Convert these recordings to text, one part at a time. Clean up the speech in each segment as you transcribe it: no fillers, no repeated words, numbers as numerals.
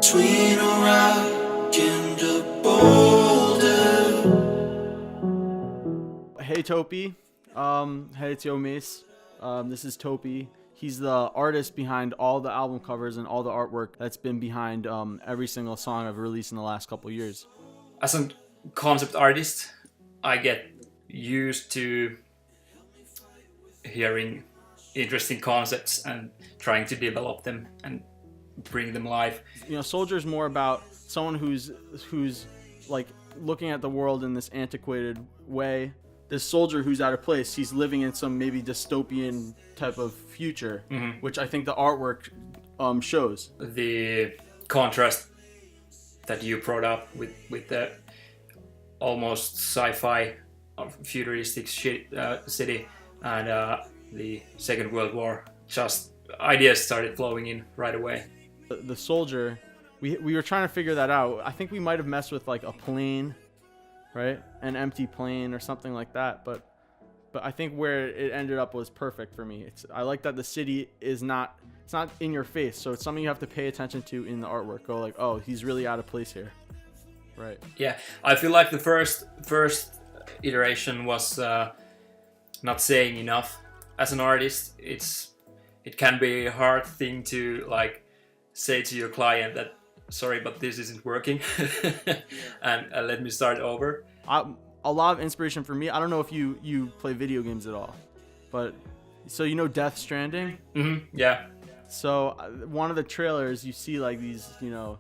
between a rock and a boulder. Hey Topi, hey, it's Yoe Mase. This is Topi. He's the artist behind all the album covers and all the artwork that's been behind every single song I've released in the last couple years. As a concept artist, I get used to hearing interesting concepts and trying to develop them and bring them live. You know, Soldier's more about someone who's like looking at the world in this antiquated way. This soldier who's out of place, he's living in some maybe dystopian type of future, which I think the artwork shows. The contrast that you brought up with the almost sci-fi futuristic city and the Second World War, just ideas started flowing in right away. The soldier, we were trying to figure that out. I think we might have messed with like a plane, right? An empty plane or something like that. But I think where it ended up was perfect for me. I like that the city is not, it's not in your face. So it's something you have to pay attention to in the artwork. Go like, oh, he's really out of place here. Right. Yeah, I feel like the first iteration was not saying enough. As an artist, it can be a hard thing to like say to your client that sorry, but this isn't working, and let me start over. A lot of inspiration for me. I don't know if you play video games at all, but so you know Death Stranding. Yeah. So one of the trailers, you see like these, you know,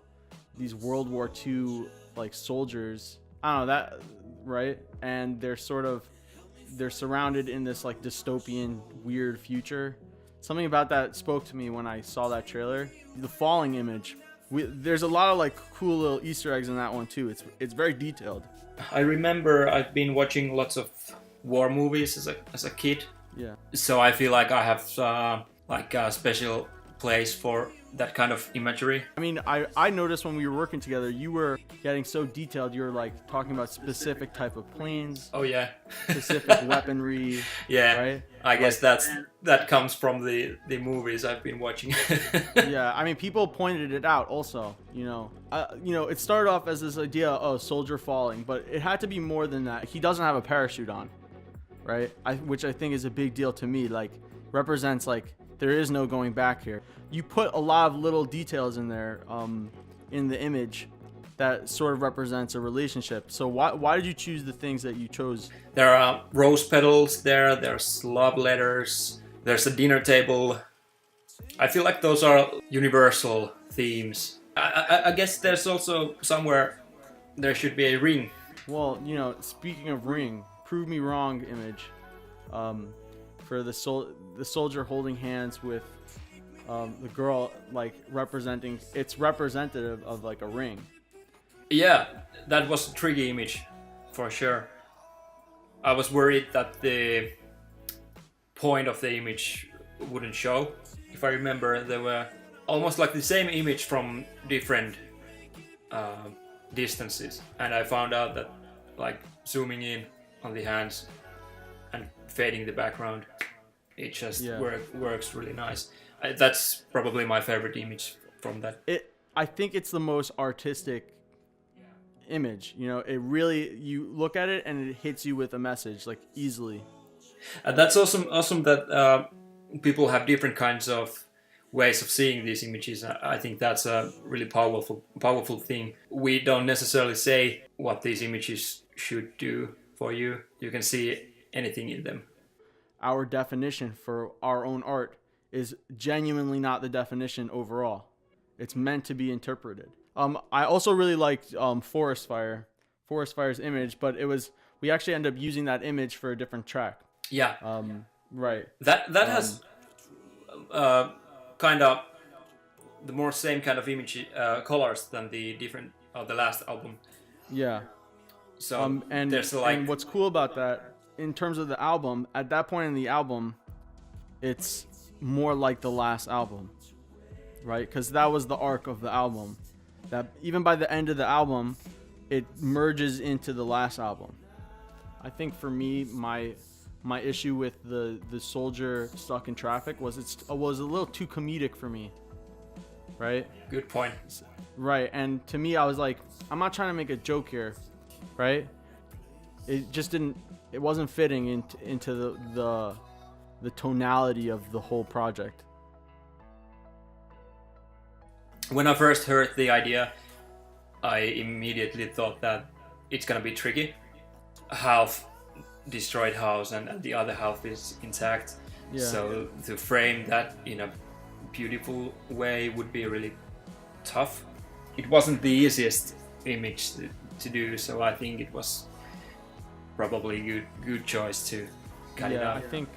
these World War II like soldiers. I don't know that, right? And they're surrounded in this like dystopian weird future. Something about that spoke to me when I saw that trailer. The falling image. There's a lot of like cool little Easter eggs in that one too. It's very detailed. I remember I've been watching lots of war movies as a kid. Yeah. So I feel like I have like a special place for that kind of imagery. I mean, I noticed when we were working together, you were getting so detailed. You were like talking about specific type of planes. Oh yeah. Specific weaponry. Yeah. Right. I guess that comes from the movies I've been watching. Yeah. I mean, people pointed it out also. You know, it started off as this idea, oh, soldier falling, but it had to be more than that. He doesn't have a parachute on, right? Which I think is a big deal to me. Like, represents like there is no going back here. You put a lot of little details in there, in the image, that sort of represents a relationship. So why did you choose the things that you chose? There are rose petals there. There's love letters. There's a dinner table. I feel like those are universal themes. I guess there's also somewhere there should be a ring. Well, you know, speaking of ring, prove me wrong image. For the soldier holding hands with the girl, like representing, it's representative of like a ring. Yeah, that was a tricky image for sure. I was worried that the point of the image wouldn't show. If I remember, there were almost like the same image from different distances, and I found out that like zooming in on the hands and fading the background, it just works really nice. That's probably my favorite image from that. I think it's the most artistic image. You know, it really, you look at it and it hits you with a message like easily. That's awesome that people have different kinds of ways of seeing these images. I think that's a really powerful thing. We don't necessarily say what these images should do for you. You can see anything in them. Our definition for our own art is genuinely not the definition overall. It's meant to be interpreted. I also really liked Forest Fire's image, but we actually ended up using that image for a different track. Yeah. Right. That has kind of the more same kind of image colors than the last album. Yeah. So and there's like, and what's cool about that, in terms of the album, at that point in the album, it's more like the last album, right? Because that was the arc of the album. That even by the end of the album, it merges into the last album. I think for me, my issue with the soldier stuck in traffic was it was a little too comedic for me. right? Good point. Right. And to me, I was like, I'm not trying to make a joke here, right? It just didn't. It wasn't fitting into the tonality of the whole project. When I first heard the idea, I immediately thought that it's gonna be tricky. Half destroyed house and the other half is intact. Yeah. So to frame that in a beautiful way would be really tough. It wasn't the easiest image to do, so I think it was probably good choice to cut it out. I think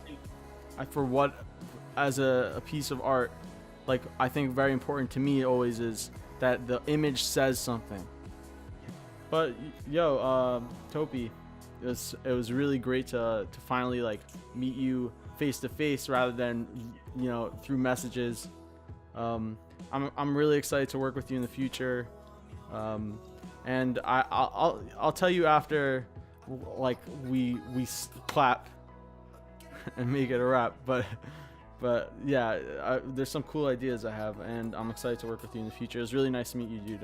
for what, as a piece of art, like I think very important to me always is that the image says something. But Topi, it was really great to finally like meet you face to face rather than through messages. I'm really excited to work with you in the future, and I'll tell you after like we clap and make it a wrap. But yeah, there's some cool ideas I have, and I'm excited to work with you in the future. It was really nice to meet you, dude.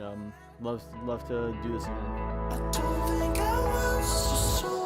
Love to do this again. I don't think I was just so